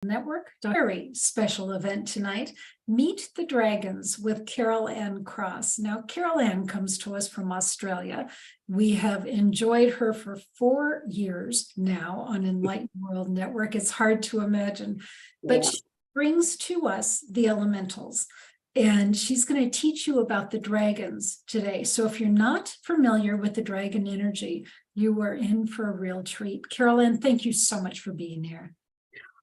Network. Very special event tonight. Meet the Dragons with Carol Ann Cross. Now, Carol Ann comes to us from Australia. We have enjoyed her for 4 years now on Enlightened World Network. It's hard to imagine, but she brings to us the elementals. And she's going to teach you about the dragons today. So if you're not familiar with the dragon energy, you are in for a real treat. Carol Ann, thank you so much for being here.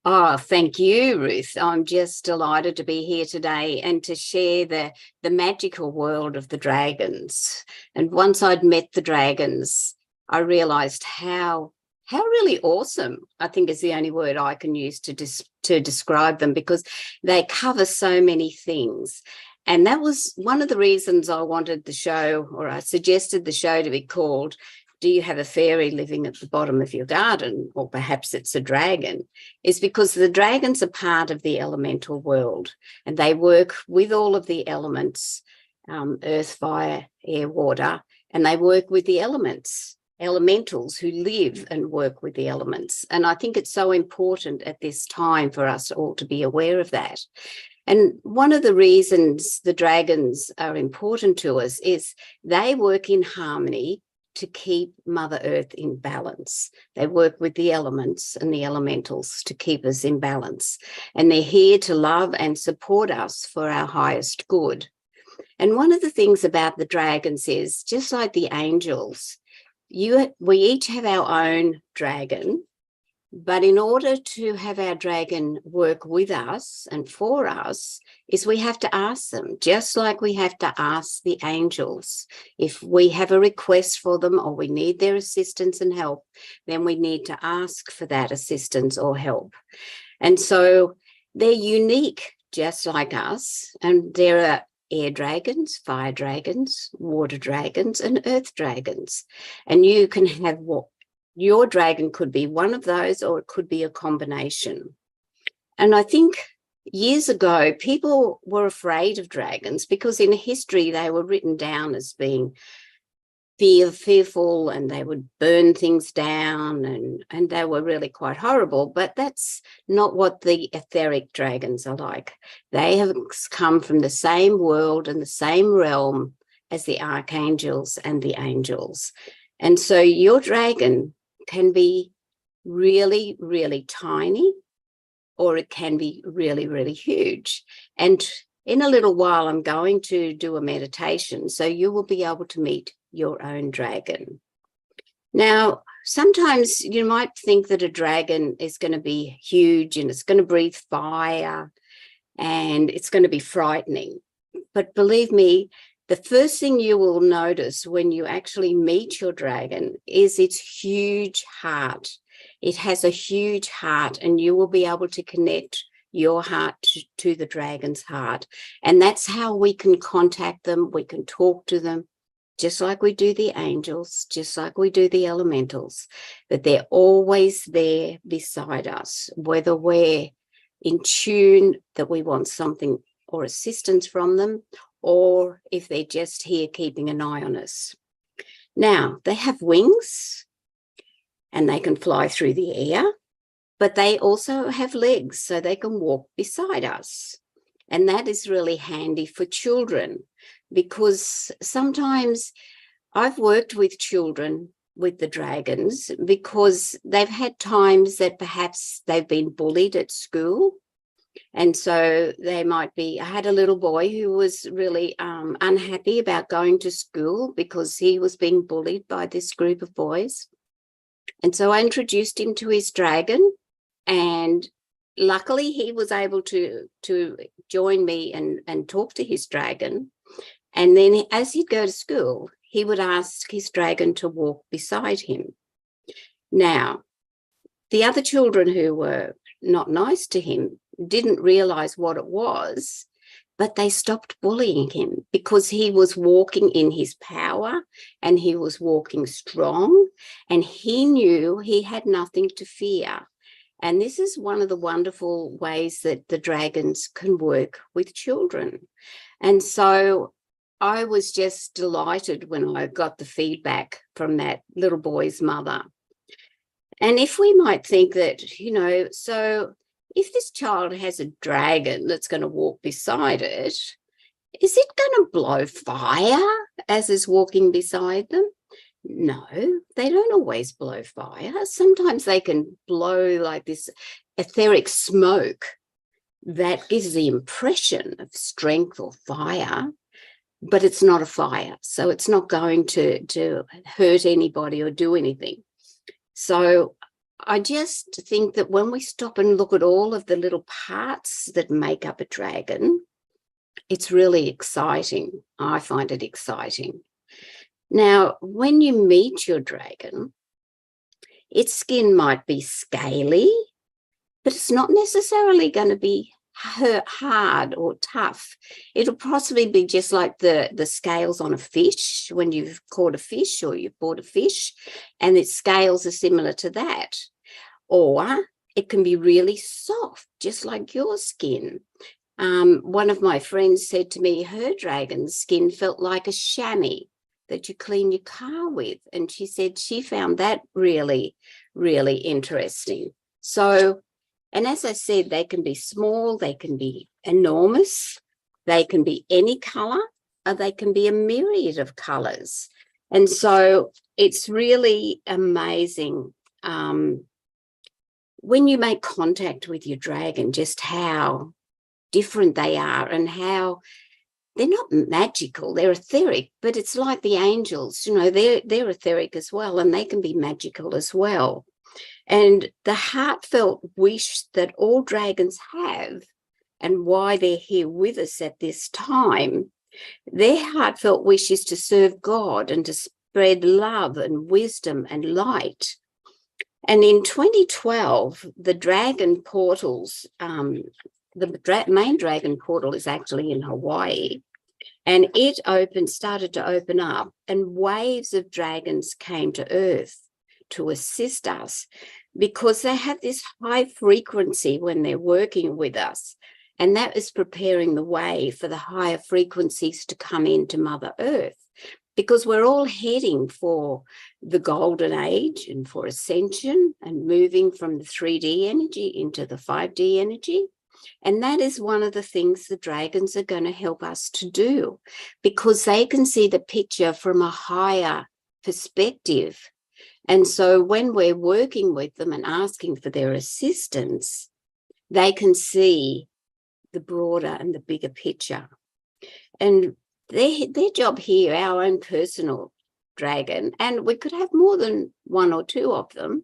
Oh, thank you, Ruth. I'm just delighted to be here today and to share the magical world of the dragons. And once I'd met the dragons, I realized how really awesome, I think is the only word I can use to describe them, because they cover so many things. And that was one of the reasons I wanted the show, or I suggested the show to be called, Do You Have a Fairy Living at the Bottom of Your Garden? Or perhaps it's a dragon, is because the dragons are part of the elemental world and they work with all of the elements, earth, fire, air, water, and they work with the elementals who live and work with the elements. And I think it's so important at this time for us all to be aware of that. And one of the reasons the dragons are important to us is they work in harmony to keep Mother Earth in balance. They work with the elements and the elementals to keep us in balance. And they're here to love and support us for our highest good. And one of the things about the dragons is, just like the angels, we each have our own dragon, but in order to have our dragon work with us and for us, is we have to ask them, just like we have to ask the angels. If we have a request for them or we need their assistance and help, then we need to ask for that assistance or help. And so they're unique, just like us, and there are air dragons, fire dragons, water dragons, and earth dragons. And you can have your dragon could be one of those, or it could be a combination. And I think years ago, people were afraid of dragons because in history they were written down as being fearful, and they would burn things down, and they were really quite horrible. But that's not what the etheric dragons are like. They have come from the same world and the same realm as the archangels and the angels. And so your dragon can be really, really tiny, or it can be really, really huge. And in a little while, I'm going to do a meditation, so you will be able to meet your own dragon. Now, sometimes you might think that a dragon is going to be huge and it's going to breathe fire and it's going to be frightening. But believe me, the first thing you will notice when you actually meet your dragon is its huge heart. It has a huge heart, and you will be able to connect your heart to the dragon's heart. And that's how we can contact them. We can talk to them, just like we do the angels, just like we do the elementals, that they're always there beside us, whether we're in tune that we want something or assistance from them, or if they're just here keeping an eye on us. Now, they have wings and they can fly through the air, but they also have legs so they can walk beside us. And that is really handy for children, because sometimes I've worked with children with the dragons because they've had times that perhaps they've been bullied at school. And so they might be, I had a little boy who was really unhappy about going to school because he was being bullied by this group of boys. And so I introduced him to his dragon, and luckily he was able to join me and talk to his dragon. And then as he'd go to school, he would ask his dragon to walk beside him. Now, the other children who were not nice to him didn't realize what it was, but they stopped bullying him because he was walking in his power and he was walking strong, and he knew he had nothing to fear. And this is one of the wonderful ways that the dragons can work with children. And so I was just delighted when I got the feedback from that little boy's mother. And if we might think that, so if this child has a dragon that's going to walk beside it, is it going to blow fire as it's walking beside them? No, they don't always blow fire. Sometimes they can blow like this etheric smoke that gives the impression of strength or fire, but it's not a fire. So it's not going to hurt anybody or do anything. So I just think that when we stop and look at all of the little parts that make up a dragon, it's really exciting. I find it exciting. Now, when you meet your dragon, its skin might be scaly, but it's not necessarily going to be hard or tough. It'll possibly be just like the scales on a fish when you've caught a fish or you've bought a fish, and its scales are similar to that. Or it can be really soft, just like your skin. One of my friends said to me her dragon's skin felt like a chamois that you clean your car with. And she said she found that really, really interesting. So, and as I said, they can be small, they can be enormous, they can be any color, or they can be a myriad of colors. And so it's really amazing when you make contact with your dragon, just how different they are and how they're not magical, they're etheric, but it's like the angels, you know, they're etheric as well, and they can be magical as well. And the heartfelt wish that all dragons have, and why they're here with us at this time, their heartfelt wish is to serve God and to spread love and wisdom and light. And in 2012, the dragon portals, the main dragon portal is actually in Hawaii, and it started to open up, and waves of dragons came to Earth to assist us because they have this high frequency when they're working with us, and that is preparing the way for the higher frequencies to come into Mother Earth, because we're all heading for the golden age and for ascension and moving from the 3D energy into the 5D energy. And that is one of the things the dragons are going to help us to do, because they can see the picture from a higher perspective. And so when we're working with them and asking for their assistance, they can see the broader and the bigger picture. And their job here, our own personal dragon, and we could have more than one or two of them,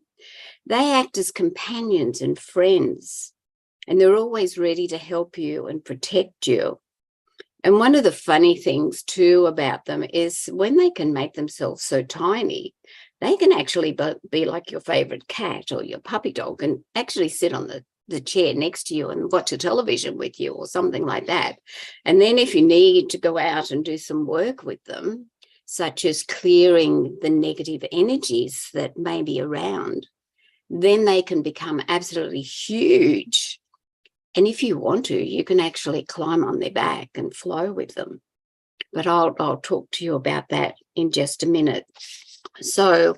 they act as companions and friends, and they're always ready to help you and protect you. And one of the funny things too about them is when they can make themselves so tiny, they can actually be like your favorite cat or your puppy dog and actually sit on the chair next to you and watch a television with you or something like that. And then if you need to go out and do some work with them, such as clearing the negative energies that may be around, then they can become absolutely huge. And if you want to, you can actually climb on their back and flow with them. But I'll talk to you about that in just a minute. So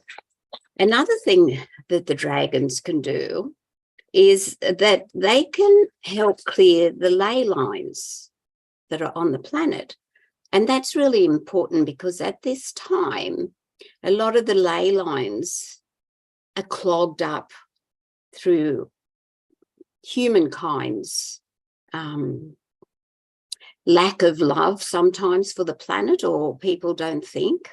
another thing that the dragons can do is that they can help clear the ley lines that are on the planet. And that's really important because at this time, a lot of the ley lines are clogged up through humankind's lack of love sometimes for the planet, or people don't think,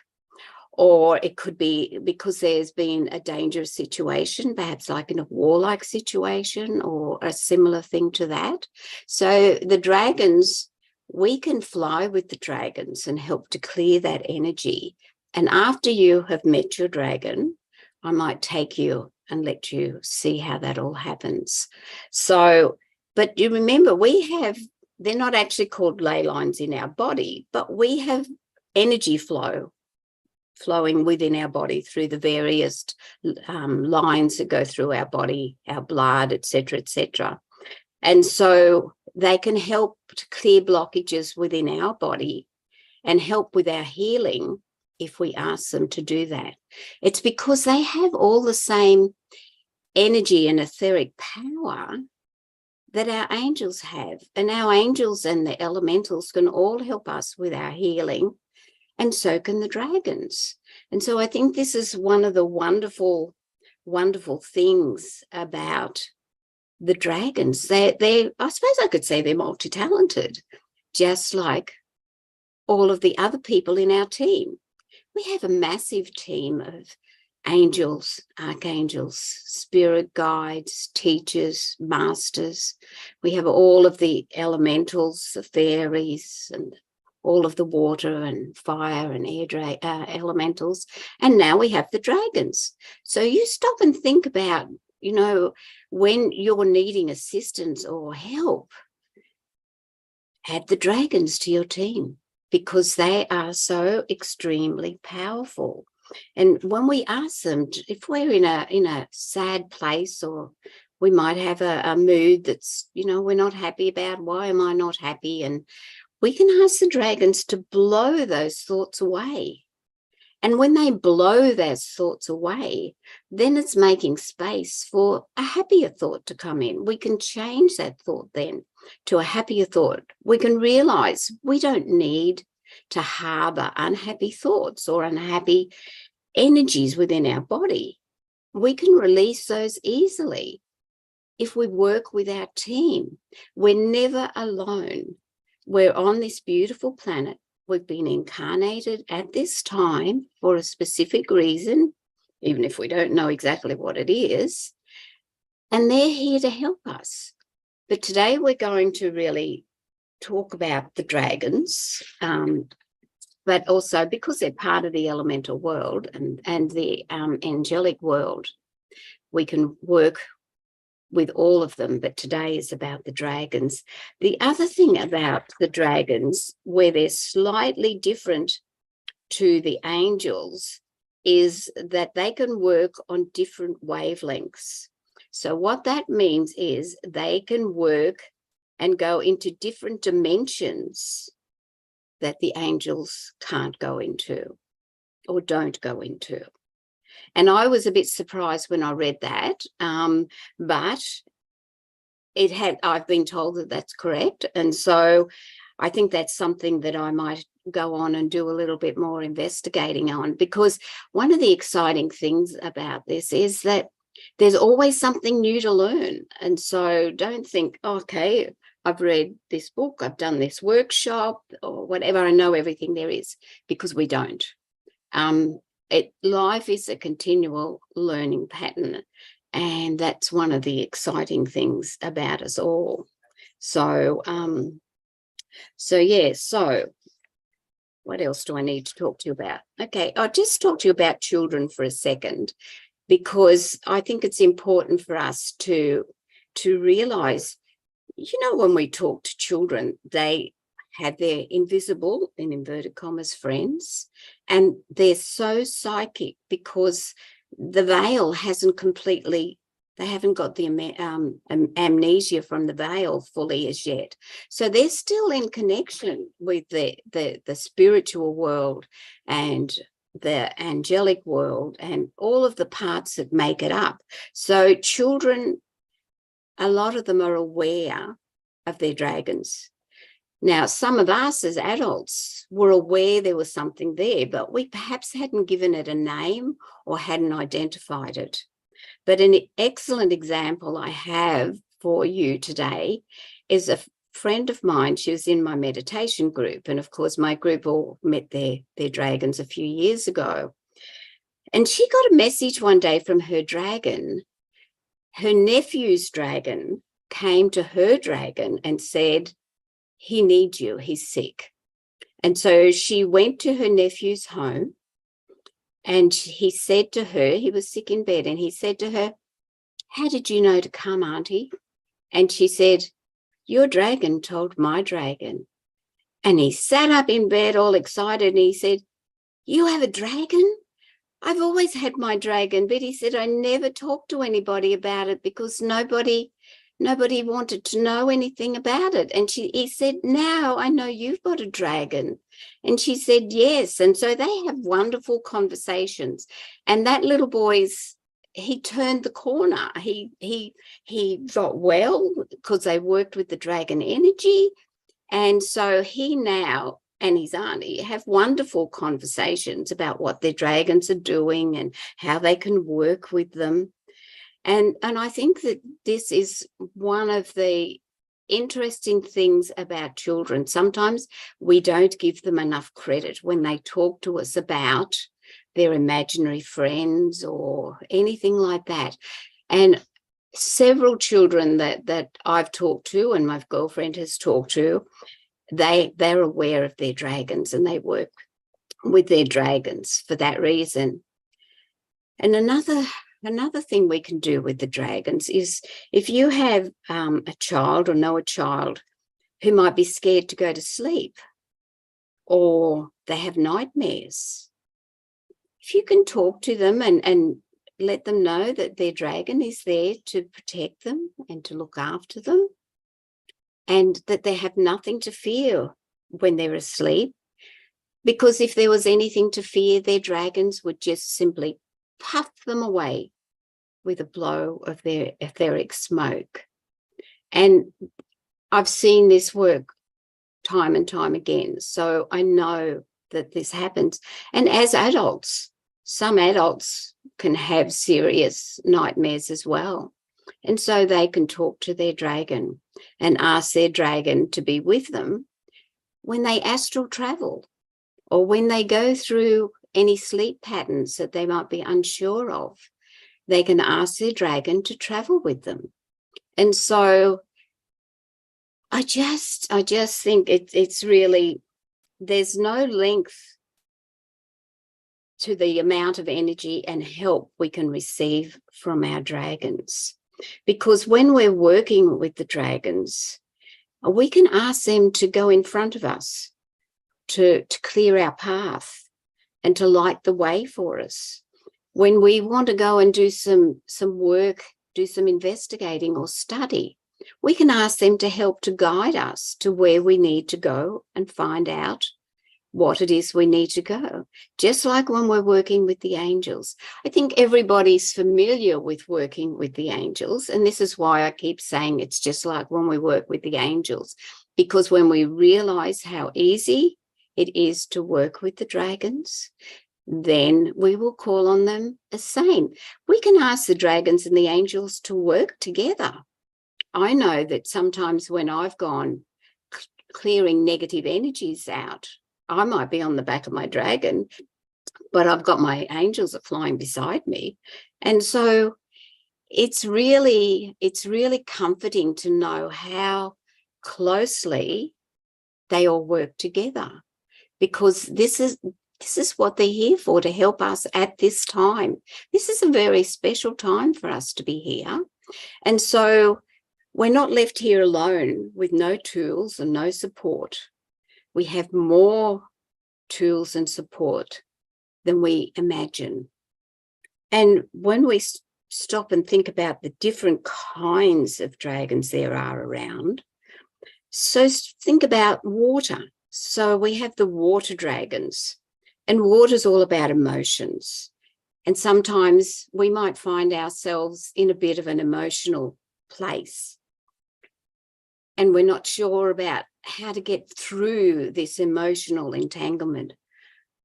or it could be because there's been a dangerous situation, perhaps like in a warlike situation or a similar thing to that. So the dragons, we can fly with the dragons and help to clear that energy. And after you have met your dragon, I might take you and let you see how that all happens. So, but you remember, they're not actually called ley lines in our body, but we have energy flowing within our body through the various lines that go through our body, our blood, etc., etc. And so they can help to clear blockages within our body and help with our healing if we ask them to do that. It's because they have all the same energy and etheric power that our angels have. And our angels and the elementals can all help us with our healing, and so can the dragons. And so I think this is one of the wonderful, wonderful things about the dragons. They I suppose I could say they're multi-talented, just like all of the other people in our team. We have a massive team of angels, archangels, spirit guides, teachers, masters. We have all of the elementals, the fairies, and all of the water and fire and air elementals. And now we have the dragons. So you stop and think about, when you're needing assistance or help, add the dragons to your team, because they are so extremely powerful. And when we ask them, if we're in a sad place, or we might have a mood that's, we're not happy about, why am I not happy? And we can ask the dragons to blow those thoughts away. And when they blow those thoughts away, then it's making space for a happier thought to come in. We can change that thought then to a happier thought. We can realize we don't need to harbor unhappy thoughts or unhappy energies within our body. We can release those easily if we work with our team. We're never alone. We're on this beautiful planet. We've been incarnated at this time for a specific reason, even if we don't know exactly what it is, and they're here to help us. But today we're going to really talk about the dragons, but also because they're part of the elemental world and the angelic world, we can work with all of them, but today is about the dragons. The other thing about the dragons, where they're slightly different to the angels, is that they can work on different wavelengths. So what that means is they can work and go into different dimensions that the angels can't go into or don't go into. And I was a bit surprised when I read that, but I've been told that that's correct. And so I think that's something that I might go on and do a little bit more investigating on, because one of the exciting things about this is that there's always something new to learn. And so don't think, okay, I've read this book, I've done this workshop or whatever, I know everything there is, because we don't. Life is a continual learning pattern, and that's one of the exciting things about us all. So what else do I need to talk to you about? Okay, I'll just talk to you about children for a second, because I think it's important for us to realize, when we talk to children, they have their invisible, in inverted commas, friends, and they're so psychic because the veil hasn't completely, they haven't got the amnesia from the veil fully as yet. So they're still in connection with the spiritual world and the angelic world and all of the parts that make it up. So children, a lot of them are aware of their dragons. Now, some of us as adults were aware there was something there, but we perhaps hadn't given it a name or hadn't identified it. But an excellent example I have for you today is a friend of mine. She was in my meditation group. And of course, my group all met their dragons a few years ago. And she got a message one day from her dragon. Her nephew's dragon came to her dragon and said, he needs you, he's sick. And so she went to her nephew's home, and he said to her, he was sick in bed, and he said to her, how did you know to come, Auntie? And she said, your dragon told my dragon. And he sat up in bed all excited, and he said, you have a dragon? I've always had my dragon, but he said, I never talked to anybody about it because nobody wanted to know anything about it. And he said, now I know you've got a dragon. And she said, yes. And so they have wonderful conversations. And that little boy's he turned the corner. He got well because they worked with the dragon energy. And so he now and his auntie have wonderful conversations about what their dragons are doing and how they can work with them. And I think that this is one of the interesting things about children. Sometimes we don't give them enough credit when they talk to us about their imaginary friends or anything like that. And several children that I've talked to and my girlfriend has talked to, they're aware of their dragons and they work with their dragons for that reason. And another thing we can do with the dragons is if you have a child or know a child who might be scared to go to sleep or they have nightmares, if you can talk to them and let them know that their dragon is there to protect them and to look after them, and that they have nothing to fear when they're asleep, because if there was anything to fear, their dragons would just simply puff them away with a blow of their etheric smoke. And I've seen this work time and time again, so I know that this happens. And as adults, some adults can have serious nightmares as well. And so they can talk to their dragon and ask their dragon to be with them when they astral travel or when they go through any sleep patterns that they might be unsure of. They can ask their dragon to travel with them. And so I just think it's really, there's no length to the amount of energy and help we can receive from our dragons. Because when we're working with the dragons, we can ask them to go in front of us, to clear our path and to light the way for us. When we want to go and do some work, do some investigating or study, we can ask them to help to guide us to where we need to go and find out what it is we need to go. Just like when we're working with the angels. I think everybody's familiar with working with the angels, and this is why I keep saying it's just like when we work with the angels, because when we realize how easy it is to work with the dragons, then we will call on them as same. We can ask the dragons and the angels to work together. I know that sometimes when I've gone clearing negative energies out, I might be on the back of my dragon, but I've got my angels are flying beside me. And so it's really comforting to know how closely they all work together, because this is what they're here for, to help us at this time. This is a very special time for us to be here. And so we're not left here alone with no tools and no support. We have more tools and support than we imagine. And when we stop and think about the different kinds of dragons there are around, so think about water. So we have the water dragons, and water's all about emotions. And sometimes we might find ourselves in a bit of an emotional place, and we're not sure about how to get through this emotional entanglement.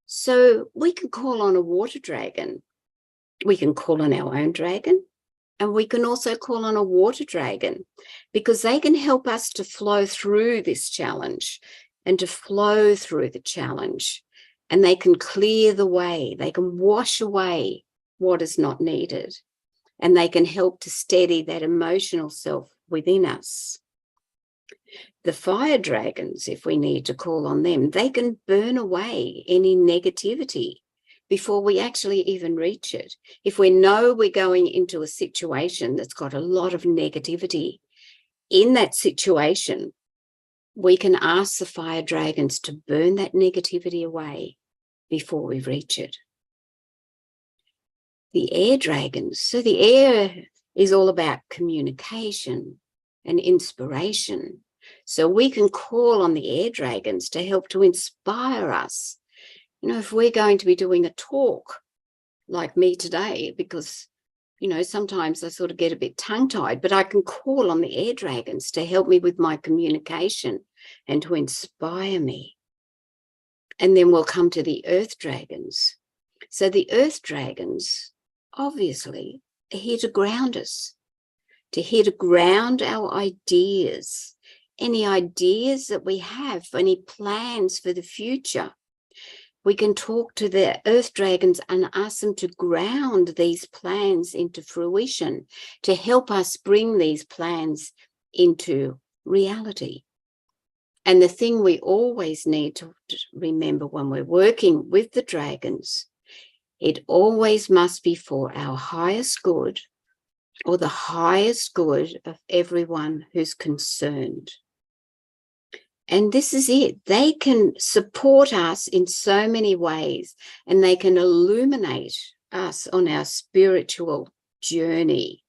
So we can call on a water dragon. We can call on our own dragon, and we can also call on a water dragon, because they can help us to flow through this challenge and to flow through the challenge. And they can clear the way. They can wash away what is not needed. And they can help to steady that emotional self within us. The fire dragons, if we need to call on them, they can burn away any negativity before we actually even reach it. If we know we're going into a situation that's got a lot of negativity, in that situation, we can ask the fire dragons to burn that negativity away before we reach it. The air dragons, so the air is all about communication and inspiration. So we can call on the air dragons to help to inspire us. You know, if we're going to be doing a talk like me today, because You know, sometimes I sort of get a bit tongue-tied, but I can call on the air dragons to help me with my communication and to inspire me. And then we'll come to the earth dragons. So the earth dragons, obviously, are here to ground us, here to ground our ideas, any ideas that we have, any plans for the future. We can talk to the earth dragons and ask them to ground these plans into fruition, to help us bring these plans into reality. And the thing we always need to remember when we're working with the dragons, it always must be for our highest good, or the highest good of everyone who's concerned. And this is it. They can support us in so many ways, and they can illuminate us on our spiritual journey.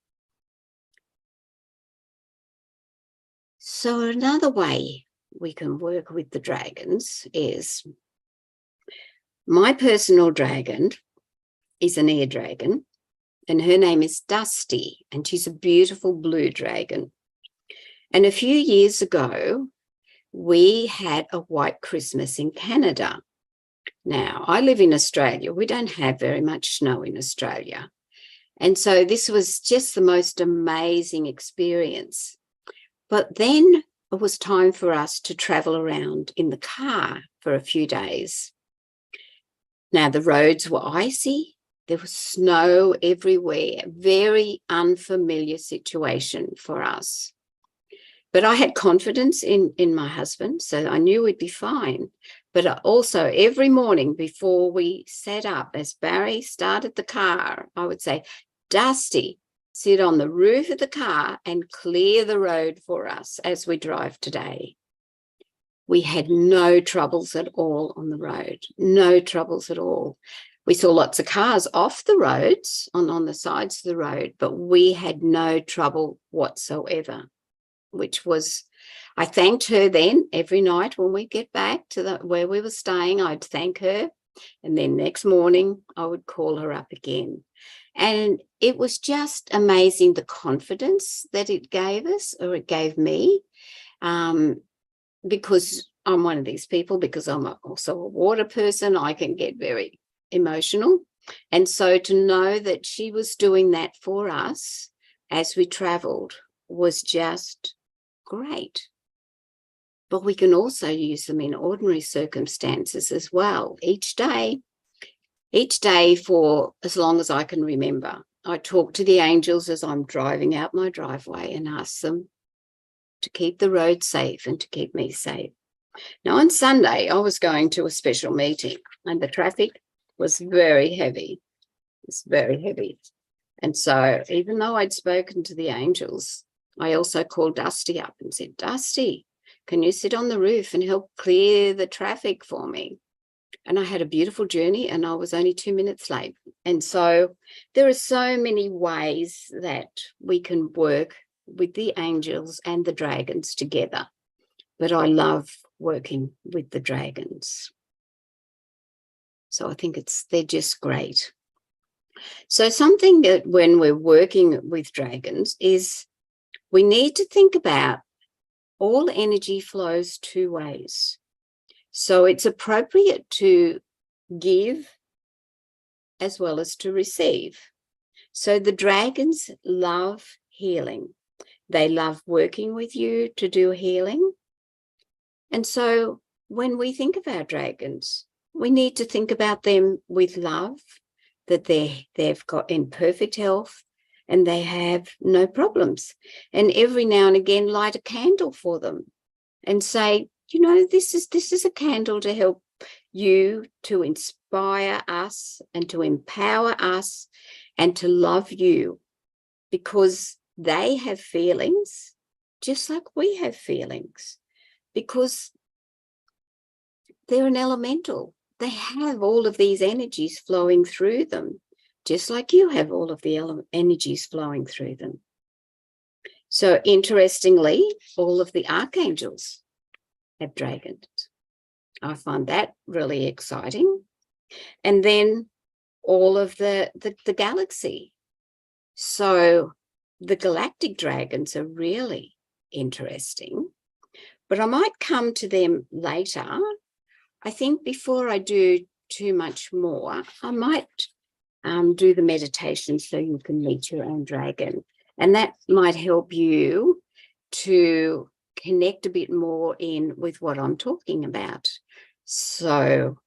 So another way we can work with the dragons is, my personal dragon is an air dragon, and her name is Dusty, and she's a beautiful blue dragon. And a few years ago, we had a white Christmas in Canada. Now, I live in Australia. We don't have very much snow in Australia. And so this was just the most amazing experience. But then it was time for us to travel around in the car for a few days. Now, the roads were icy. There was snow everywhere. Very unfamiliar situation for us. But I had confidence in my husband, so I knew we'd be fine. But also every morning before we set up, as Barry started the car, I would say, Dusty, sit on the roof of the car and clear the road for us as we drive today. We had no troubles at all on the road, no troubles at all. We saw lots of cars off the roads, on the sides of the road, but we had no trouble whatsoever. Which was, I thanked her then every night when we get back to where we were staying, I'd thank her. And then next morning, I would call her up again. And it was just amazing, the confidence that it gave us, or it gave me, because I'm one of these people, because I'm also a water person, I can get very emotional. And so to know that she was doing that for us as we traveled was just great. But we can also use them in ordinary circumstances as well. Each day for as long as I can remember, I talk to the angels as I'm driving out my driveway and ask them to keep the road safe and to keep me safe. Now, on Sunday, I was going to a special meeting and the traffic was very heavy. It's very heavy. And so even though I'd spoken to the angels, I also called Dusty up and said, Dusty, can you sit on the roof and help clear the traffic for me? And I had a beautiful journey and I was only 2 minutes late. And so there are so many ways that we can work with the angels and the dragons together. But I love working with the dragons. So I think they're just great. So something that when we're working with dragons is we need to think about all energy flows two ways. So it's appropriate to give as well as to receive. So the dragons love healing. They love working with you to do healing. And so when we think of our dragons, we need to think about them with love, that they've got in perfect health and they have no problems. And every now and again, light a candle for them and say, you know, this is a candle to help you, to inspire us and to empower us and to love you, because they have feelings just like we have feelings, because they're an elemental. They have all of these energies flowing through them, just like you have all of the energies flowing through them. So interestingly, all of the archangels have dragons. I find that really exciting. And then all of the galaxy. So the galactic dragons are really interesting, but I might come to them later. I think before I do too much more, I might do the meditation so you can meet your own dragon. And that might help you to connect a bit more in with what I'm talking about. So,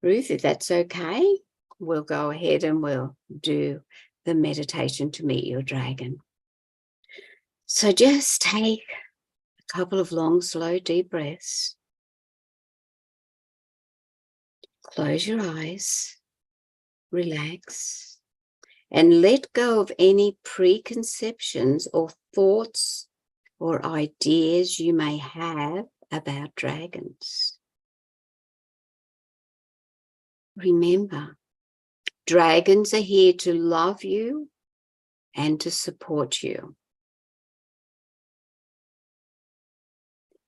Ruth, if that's okay, we'll go ahead and we'll do the meditation to meet your dragon. So just take a couple of long, slow, deep breaths. Close your eyes, relax, and let go of any preconceptions or thoughts or ideas you may have about dragons. Remember, dragons are here to love you and to support you.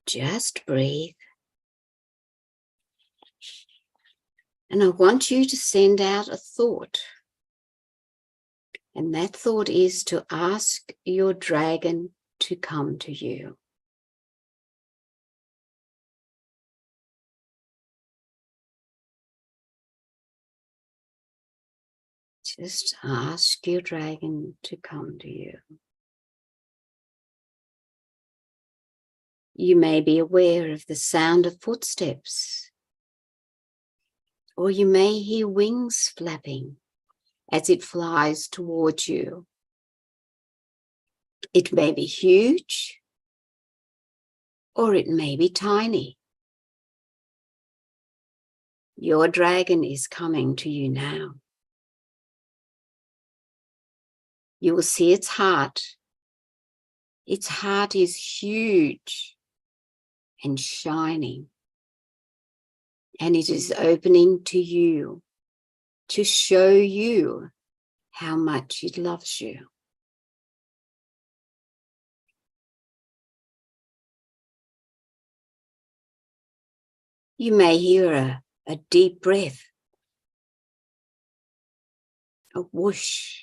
Just breathe. And I want you to send out a thought. And that thought is to ask your dragon to come to you. Just ask your dragon to come to you. You may be aware of the sound of footsteps, or you may hear wings flapping as it flies towards you. It may be huge, or it may be tiny. Your dragon is coming to you now. You will see its heart. Its heart is huge and shining, and it is opening to you to show you how much it loves you. You may hear a deep breath, a whoosh,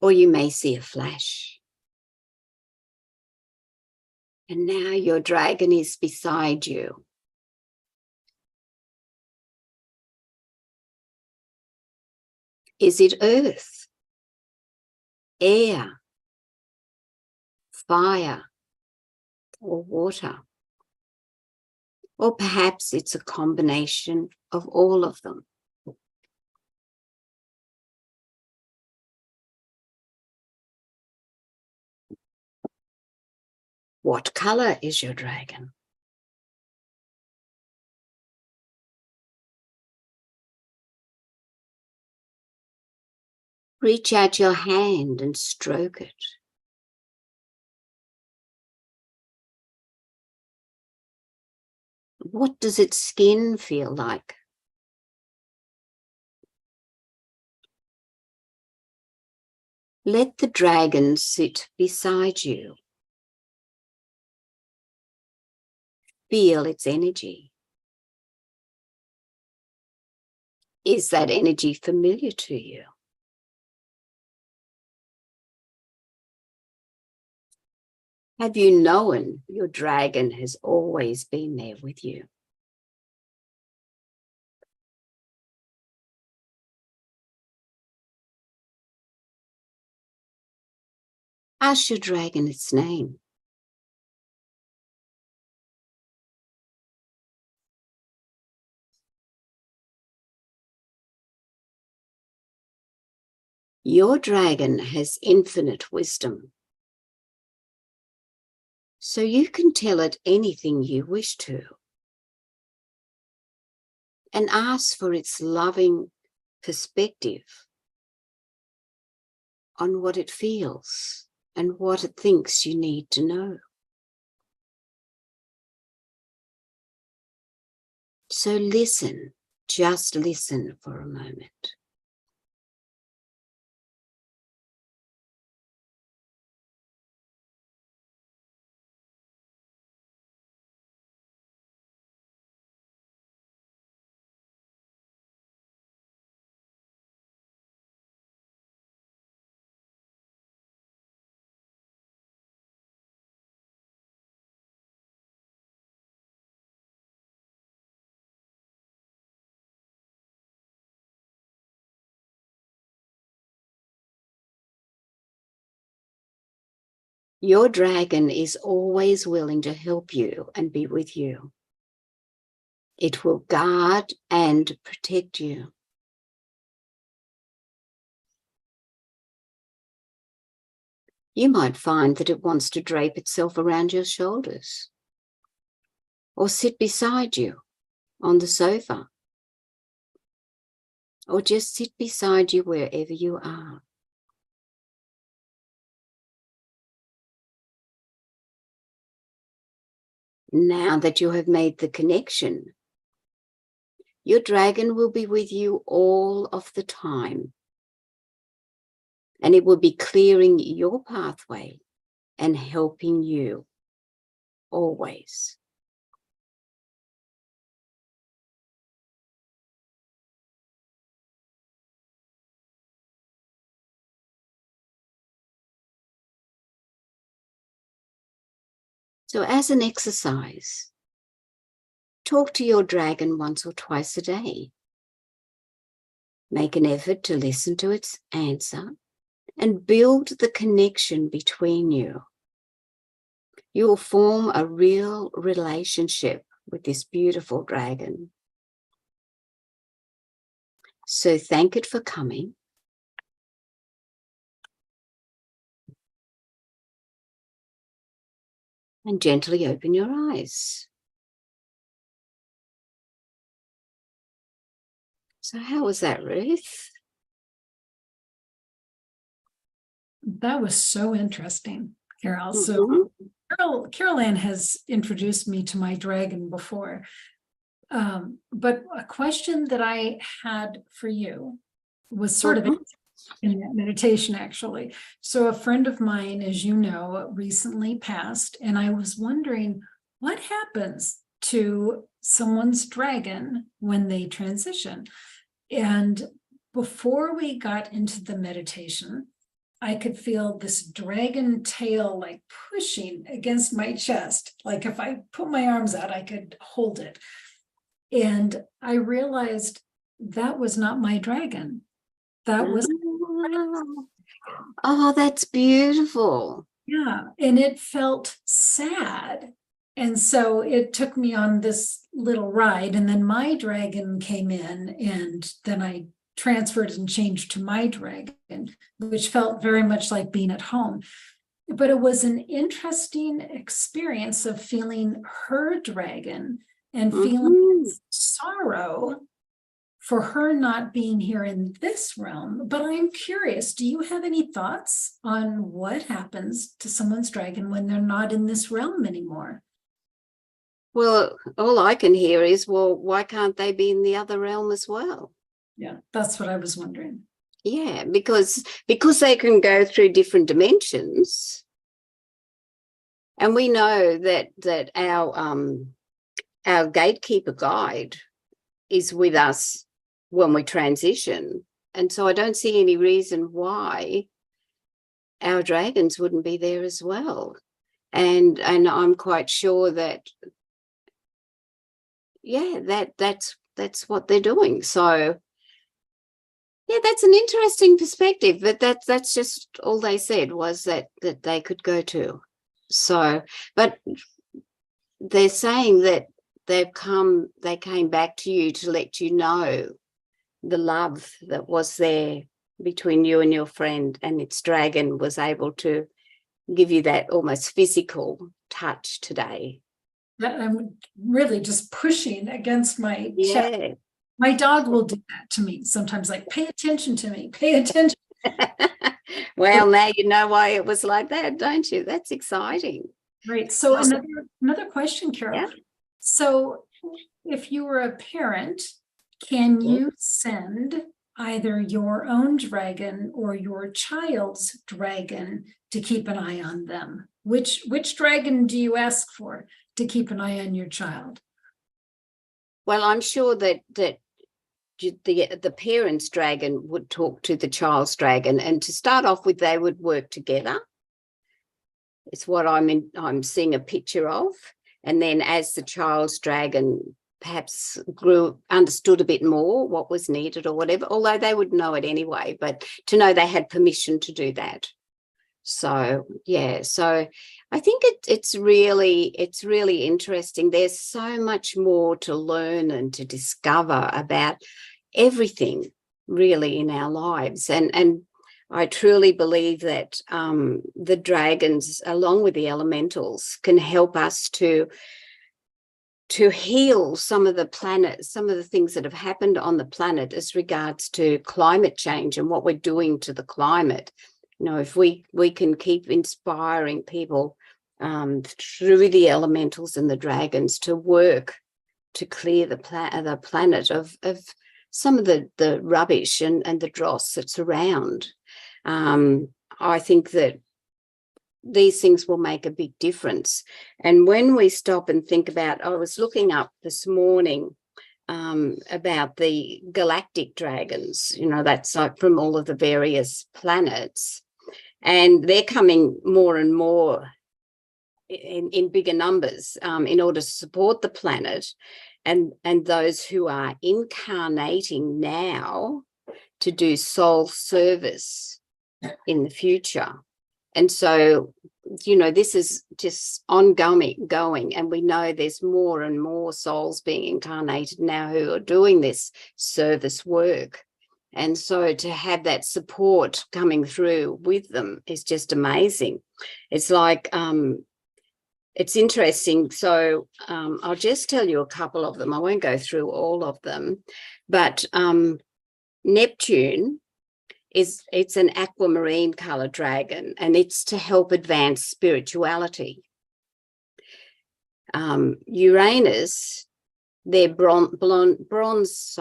or you may see a flash. And now your dragon is beside you. Is it earth, air, fire, or water? Or perhaps it's a combination of all of them. What color is your dragon? Reach out your hand and stroke it. What does its skin feel like? Let the dragon sit beside you. Feel its energy. Is that energy familiar to you? Have you known your dragon has always been there with you? Ask your dragon its name. Your dragon has infinite wisdom, so you can tell it anything you wish to and ask for its loving perspective on what it feels and what it thinks you need to know. So listen, just listen for a moment. Your dragon is always willing to help you and be with you. It will guard and protect you. You might find that it wants to drape itself around your shoulders or sit beside you on the sofa or just sit beside you wherever you are. Now that you have made the connection, your dragon will be with you all of the time, and it will be clearing your pathway and helping you always. So as an exercise, talk to your dragon once or twice a day. Make an effort to listen to its answer and build the connection between you. You will form a real relationship with this beautiful dragon. So thank it for coming. And gently open your eyes. So how was that, Ruth? That was so interesting, Carol. So Carol Ann has introduced me to my dragon before. But a question that I had for you was sort of in that meditation, actually. So a friend of mine, as you know, recently passed, and I was wondering what happens to someone's dragon when they transition. And before we got into the meditation, I could feel this dragon tail like pushing against my chest. Like if I put my arms out, I could hold it. And I realized that was not my dragon. That was, oh, that's beautiful. yeah. And it felt sad. And so it took me on this little ride. And then my dragon came in, and then I transferred and changed to my dragon, which felt very much like being at home. But it was an interesting experience of feeling her dragon and feeling sorrow for her not being here in this realm. But I'm curious, do you have any thoughts on what happens to someone's dragon when they're not in this realm anymore? Well, all I can hear is, well, why can't they be in the other realm as well? Yeah, that's what I was wondering. Yeah, because they can go through different dimensions. And we know that our gatekeeper guide is with us when we transition. And so I don't see any reason why our dragons wouldn't be there as well. And I'm quite sure that, yeah, that's what they're doing. So yeah, that's an interesting perspective, but that's just all they said was that they could go to. So, but they're saying that they came back to you to let you know the love that was there between you and your friend, and its dragon was able to give you that almost physical touch today. I'm really just pushing against my chest. Yeah. My dog will do that to me sometimes, like, pay attention to me, pay attention. Well, now you know why it was like that, don't you? That's exciting. Right. So another question, Carol. Yeah. So if you were a parent, can you send either your own dragon or your child's dragon to keep an eye on them? Which dragon do you ask for to keep an eye on your child? Well, I'm sure that the parent's dragon would talk to the child's dragon, and to start off with, they would work together. It's what I'm seeing a picture of. And then as the child's dragon perhaps understood a bit more what was needed or whatever, although they would know it anyway, but to know they had permission to do that. So yeah, so I think it's really interesting. There's so much more to learn and to discover about everything really in our lives, and I truly believe that the dragons, along with the elementals, can help us to heal some of the planet, some of the things that have happened on the planet as regards to climate change and what we're doing to the climate. You know, if we can keep inspiring people through the elementals and the dragons to work to clear the planet of some of the rubbish and the dross that's around, I think that these things will make a big difference. And when we stop and think about, I was looking up this morning about the galactic dragons, you know, that's like from all of the various planets, and they're coming more and more in bigger numbers in order to support the planet, and those who are incarnating now to do soul service in the future. And so, you know, this is just ongoing, and we know there's more and more souls being incarnated now who are doing this service work. And so to have that support coming through with them is just amazing. It's like, it's interesting. So I'll just tell you a couple of them. I won't go through all of them, but Neptune, it's an aquamarine color dragon, and it's to help advance spirituality. Uranus, they're bronze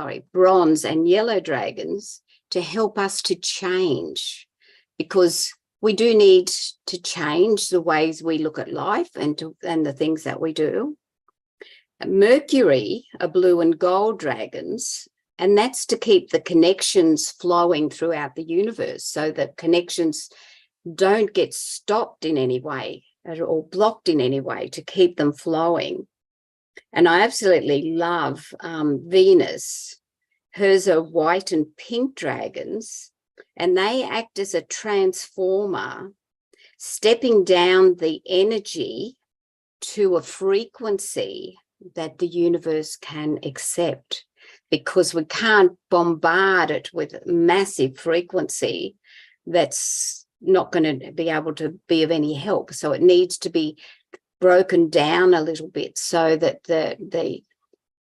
and yellow dragons to help us to change, because we do need to change the ways we look at life and the things that we do. Mercury are blue and gold dragons, and that's to keep the connections flowing throughout the universe so that connections don't get stopped in any way or blocked in any way, to keep them flowing. And I absolutely love Venus. Hers are white and pink dragons, and they act as a transformer, stepping down the energy to a frequency that the universe can accept, because we can't bombard it with massive frequency that's not going to be able to be of any help. So it needs to be broken down a little bit so that the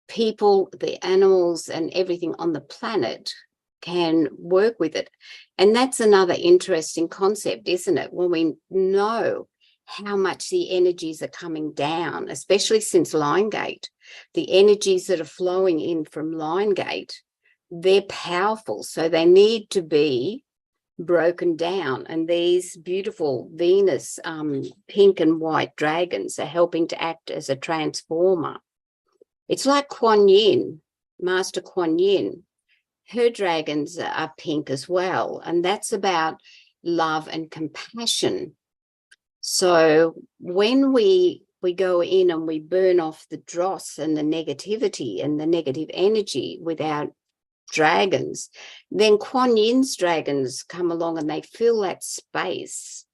people, the animals, and everything on the planet can work with it. And that's another interesting concept, isn't it? When we know how much the energies are coming down, especially since Line Gate, the energies that are flowing in from Line Gate, they're powerful. So they need to be broken down. And these beautiful Venus pink and white dragons are helping to act as a transformer. It's like Kuan Yin, Master Kuan Yin. Her dragons are pink as well, and that's about love and compassion. So when we go in and we burn off the dross and the negativity and the negative energy with our dragons, then Kuan Yin's dragons come along and they fill that space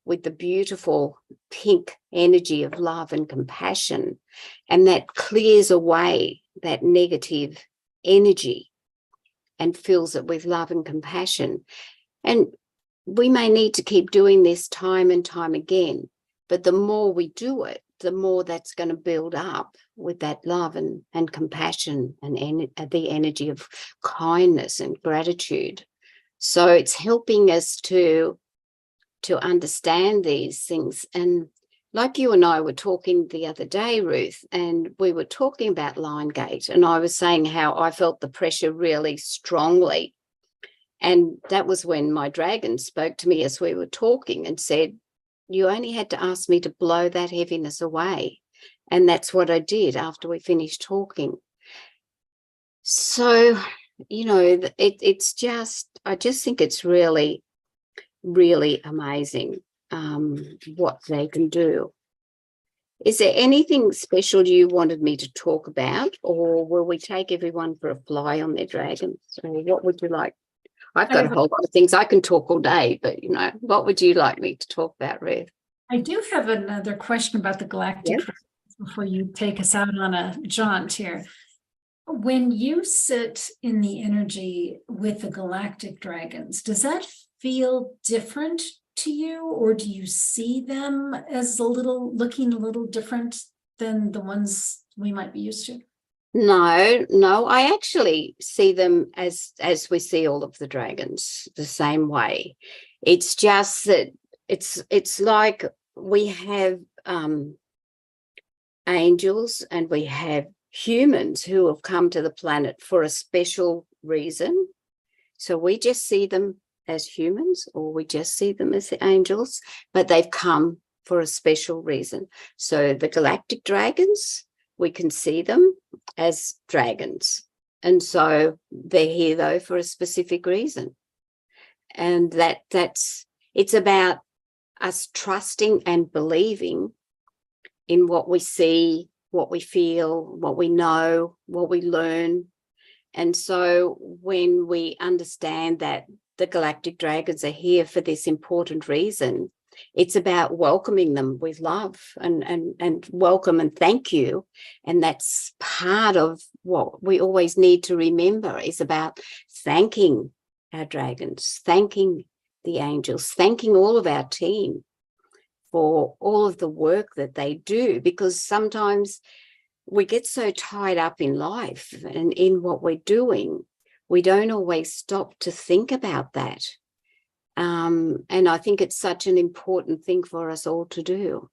with the beautiful pink energy of love and compassion, and that clears away that negative energy and fills it with love and compassion. And we may need to keep doing this time and time again, but the more we do it, the more that's going to build up with that love and compassion and the energy of kindness and gratitude. So it's helping us to understand these things. And like you and I were talking the other day, Ruth, and we were talking about Line Gate, and I was saying how I felt the pressure really strongly. And that was when my dragon spoke to me as we were talking and said, you only had to ask me to blow that heaviness away. And that's what I did after we finished talking. So, you know, it's just, I just think it's really, really amazing what they can do. Is there anything special you wanted me to talk about, or will we take everyone for a fly on their dragons? Or what would you like? I've I got a have whole lot of things. I can talk all day, but what would you like me to talk about, Ruth? I do have another question about the galactic Yes. dragons before you take us out on a jaunt here. When you sit in the energy with the galactic dragons, does that feel different to you, or do you see them as looking a little different than the ones we might be used to? No, I actually see them as we see all of the dragons the same way. It's just that it's like we have angels and we have humans who have come to the planet for a special reason. So we just see them as humans, or we just see them as the angels, but they've come for a special reason. So the galactic dragons, we can see them as dragons. And so they're here though for a specific reason. And it's about us trusting and believing in what we see, what we feel, what we know, what we learn. And so when we understand that the galactic dragons are here for this important reason, it's about welcoming them with love and welcome and thank you. And that's part of what we always need to remember, is about thanking our dragons, thanking the angels, thanking all of our team for all of the work that they do, because sometimes we get so tied up in life and in what we're doing, we don't always stop to think about that. And I think it's such an important thing for us all to do.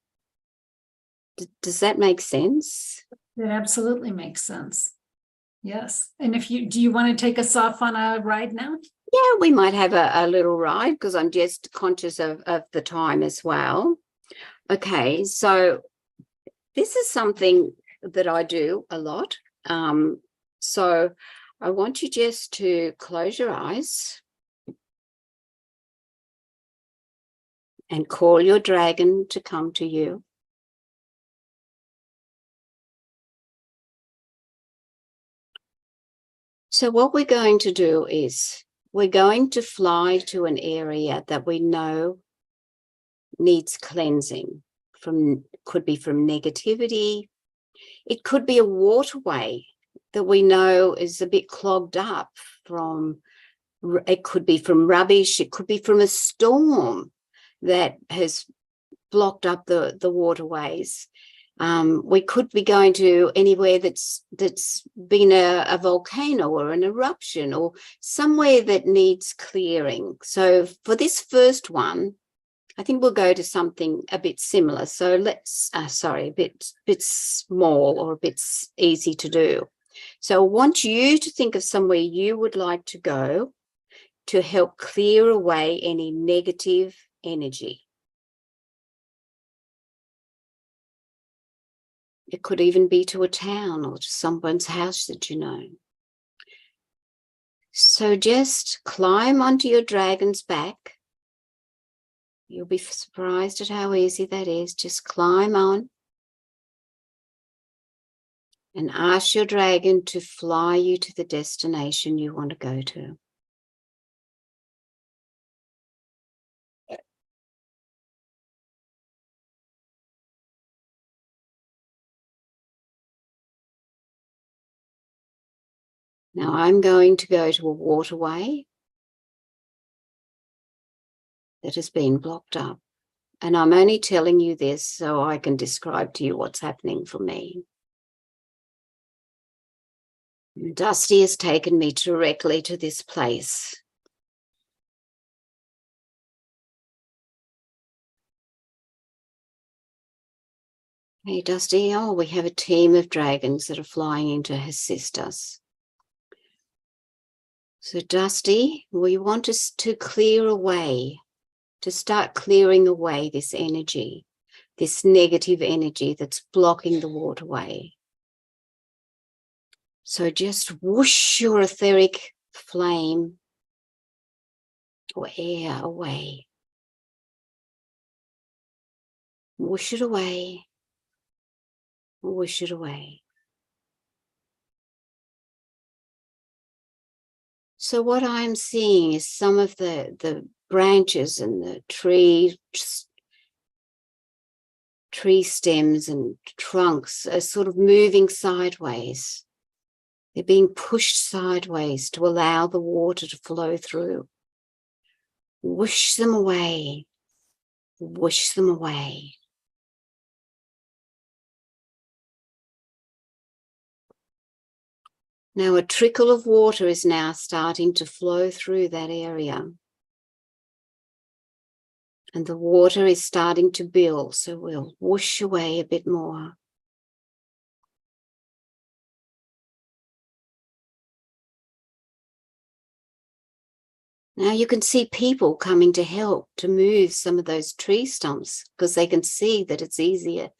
Does that make sense? It absolutely makes sense. Yes. And do you want to take us off on a ride now? Yeah, we might have a little ride, because I'm just conscious of the time as well. Okay, so this is something that I do a lot. So I want you just to close your eyes and call your dragon to come to you. So what we're going to do is we're going to fly to an area that we know needs cleansing from, could be from negativity. It could be a waterway that we know is a bit clogged up from, it could be from rubbish, it could be from a storm that has blocked up the waterways. We could be going to anywhere that's been a volcano or an eruption, or somewhere that needs clearing. So for this first one, I think we'll go to something a bit similar. So let's, a bit small, or a bit easy to do. So I want you to think of somewhere you would like to go to help clear away any negative energy. It could even be to a town or to someone's house that you know. So just climb onto your dragon's back. You'll be surprised at how easy that is. Just climb on and ask your dragon to fly you to the destination you want to go to. Now I'm going to go to a waterway that has been blocked up. And I'm only telling you this so I can describe to you what's happening for me. Dusty has taken me directly to this place. Hey, Dusty, oh, we have a team of dragons that are flying in to assist us. So, Dusty, we want us to clear away, to start clearing away this energy, this negative energy that's blocking the waterway. So just whoosh your etheric flame or air away. Whoosh it away. Whoosh it away. So what I'm seeing is some of the branches and the tree stems and trunks are sort of moving sideways. They're being pushed sideways to allow the water to flow through. Whoosh them away. Whoosh them away. Now a trickle of water is now starting to flow through that area. And the water is starting to build, so we'll whoosh away a bit more. Now you can see people coming to help to move some of those tree stumps because they can see that it's easier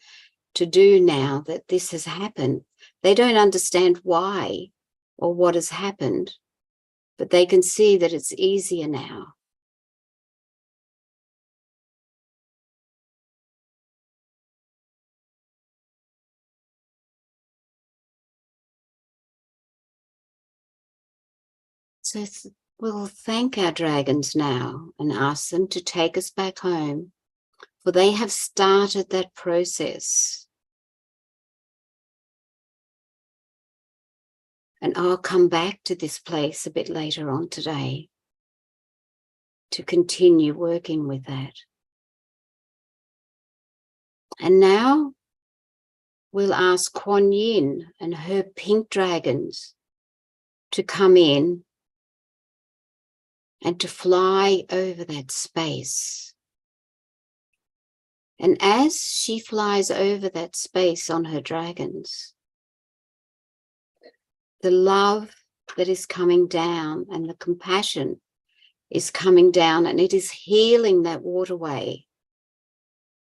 to do now that this has happened. They don't understand why or what has happened, but they can see that it's easier now. So we'll thank our dragons now and ask them to take us back home, for they have started that process. And I'll come back to this place a bit later on today to continue working with that. And now we'll ask Kuan Yin and her pink dragons to come in and to fly over that space. And as she flies over that space on her dragons, the love that is coming down and the compassion is coming down, and it is healing that waterway.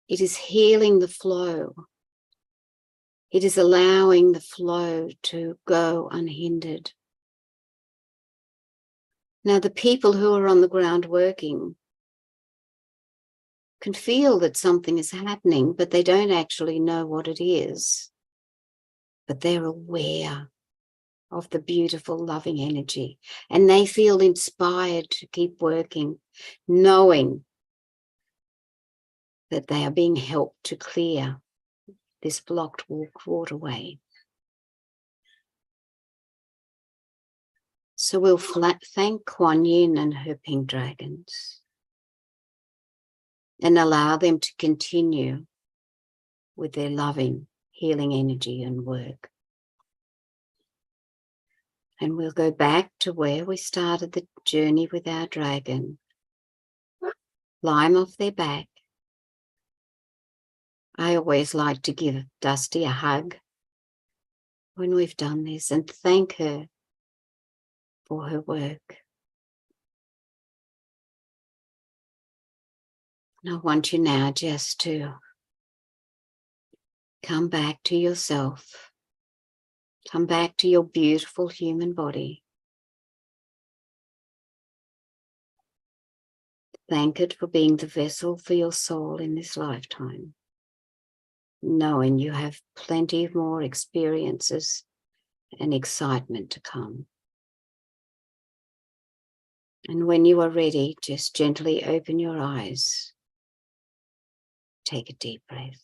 It is healing the flow. It is allowing the flow to go unhindered. Now, the people who are on the ground working can feel that something is happening, but they don't actually know what it is. But they're aware of the beautiful, loving energy, and they feel inspired to keep working, knowing that they are being helped to clear this blocked waterway. So we'll thank Kuan Yin and her pink dragons and allow them to continue with their loving, healing energy and work. And we'll go back to where we started the journey with our dragon. Climb off their back. I always like to give Dusty a hug when we've done this and thank her for her work. And I want you now just to come back to yourself. Come back to your beautiful human body. Thank it for being the vessel for your soul in this lifetime, knowing you have plenty more experiences and excitement to come. And when you are ready, just gently open your eyes. Take a deep breath.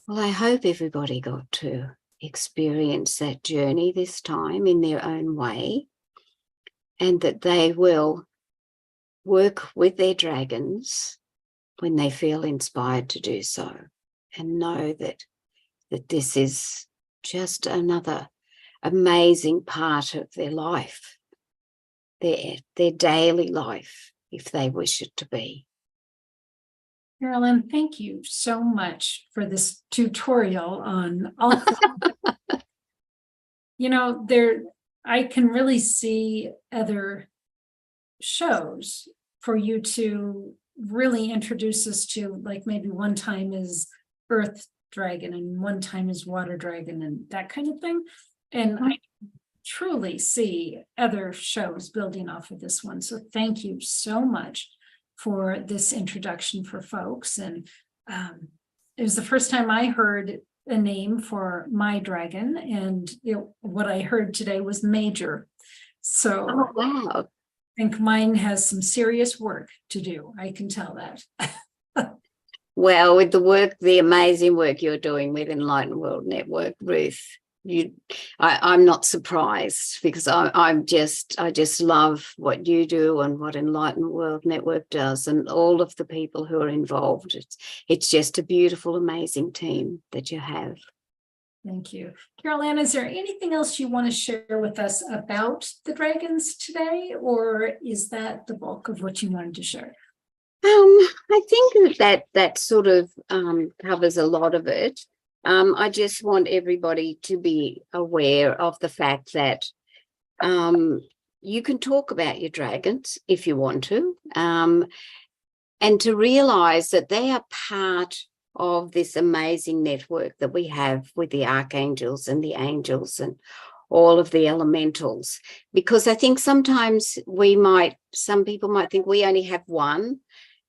Well, I hope everybody got to experience that journey this time in their own way, and that they will work with their dragons when they feel inspired to do so, and know that this is just another amazing part of their life, their daily life, if they wish it to be. Carolyn, thank you so much for this tutorial on all. I can really see other shows for you to really introduce us to, like maybe one time is Earth Dragon and one time is Water Dragon and that kind of thing. And I truly see other shows building off of this one. So thank you so much for this introduction for folks. And it was the first time I heard a name for my dragon, and what I heard today was Major. So Oh, wow. I think mine has some serious work to do. I can tell that. Well, with the amazing work you're doing with Enlightened World Network, Ruth, I'm not surprised, because I just love what you do and what Enlightened World Network does, and all of the people who are involved. It's just a beautiful, amazing team that you have. Thank you. Carol Ann, is there anything else you want to share with us about the dragons today, or is that the bulk of what you wanted to share? I think that sort of covers a lot of it. I just want everybody to be aware of the fact that you can talk about your dragons if you want to, and to realize that they are part of this amazing network that we have with the archangels and the angels and all of the elementals. Because I think sometimes some people might think we only have one,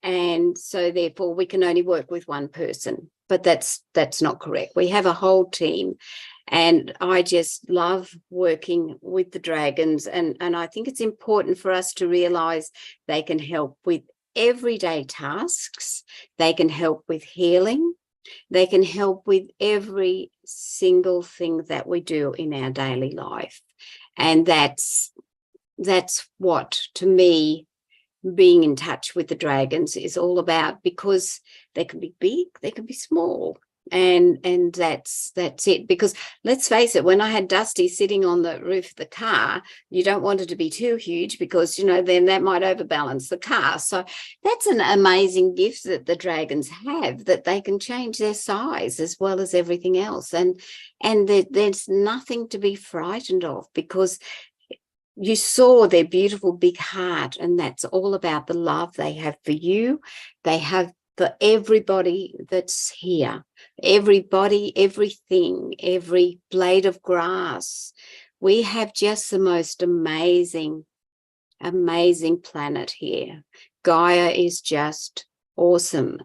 and so therefore we can only work with one person. But that's not correct. We have a whole team, and I just love working with the dragons. And I think it's important for us to realize they can help with everyday tasks. They can help with healing. They can help with every single thing that we do in our daily life. And that's what, to me, being in touch with the dragons is all about, because they can be big, they can be small, and that's it. Because let's face it, when I had Dusty sitting on the roof of the car, you don't want it to be too huge, because then that might overbalance the car. So that's an amazing gift that the dragons have, that they can change their size as well as everything else, and there's nothing to be frightened of, because you saw their beautiful big heart, and that's all about the love they have for you. They have for everybody that's here, everybody, everything, every blade of grass. We have just the most amazing, amazing planet here. Gaia is just awesome.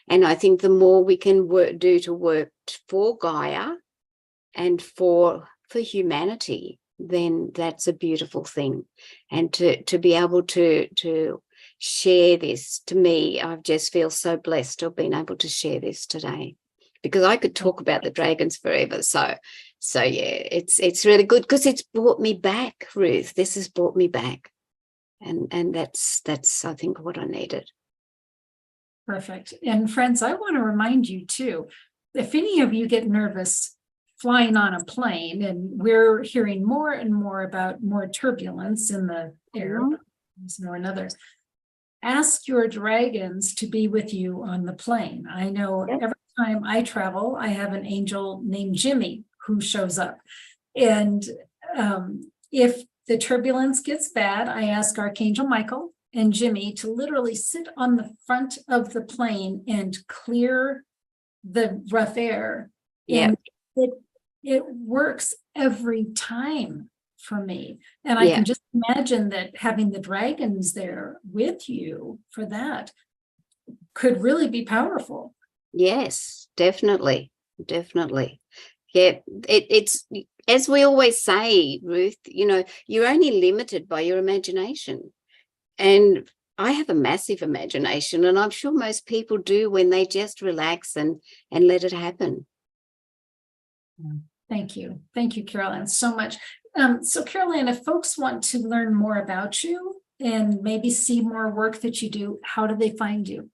And I think the more we can do to work for Gaia and for humanity, then that's a beautiful thing. And to be able to share this, to me, I just feel so blessed to have been able to share this today, because I could talk about the dragons forever. So yeah, it's really good, because it's brought me back, Ruth. This has brought me back, and that's I think what I needed. Perfect. And friends, I want to remind you too, if any of you get nervous flying on a plane, and we're hearing more and more about more turbulence in the air, or another, ask your dragons to be with you on the plane. I know every time I travel, I have an angel named Jimmy who shows up. And if the turbulence gets bad, I ask Archangel Michael and Jimmy to literally sit on the front of the plane and clear the rough air. And it works every time for me. And I can just imagine that having the dragons there with you for that could really be powerful. Yes, definitely. Yeah, it's as we always say, Ruth, you're only limited by your imagination. And I have a massive imagination, and I'm sure most people do when they just relax and let it happen. Thank you. Thank you, Carol Ann, so much. So Carol Ann, if folks want to learn more about you and maybe see more work that you do, how do they find you?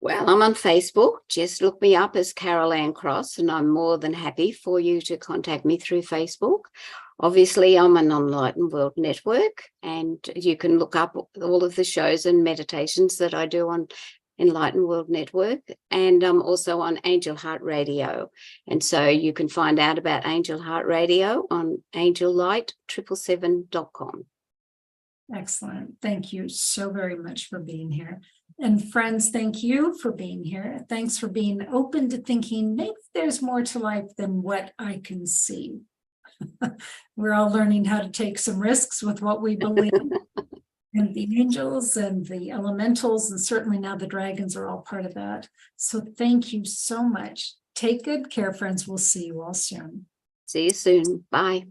Well, I'm on Facebook. Just look me up as Carol Ann Cross, and I'm more than happy for you to contact me through Facebook. Obviously, I'm an Enlightened World Network, and you can look up all of the shows and meditations that I do on Enlightened World Network, and I'm also on Angel Heart Radio. And so you can find out about Angel Heart Radio on angellight777.com. Excellent. Thank you so very much for being here. And friends, thank you for being here. Thanks for being open to thinking maybe there's more to life than what I can see. We're all learning how to take some risks with what we believe. And the angels and the elementals, and certainly now the dragons are all part of that. So thank you so much. Take good care, friends. We'll see you all soon. See you soon. Bye.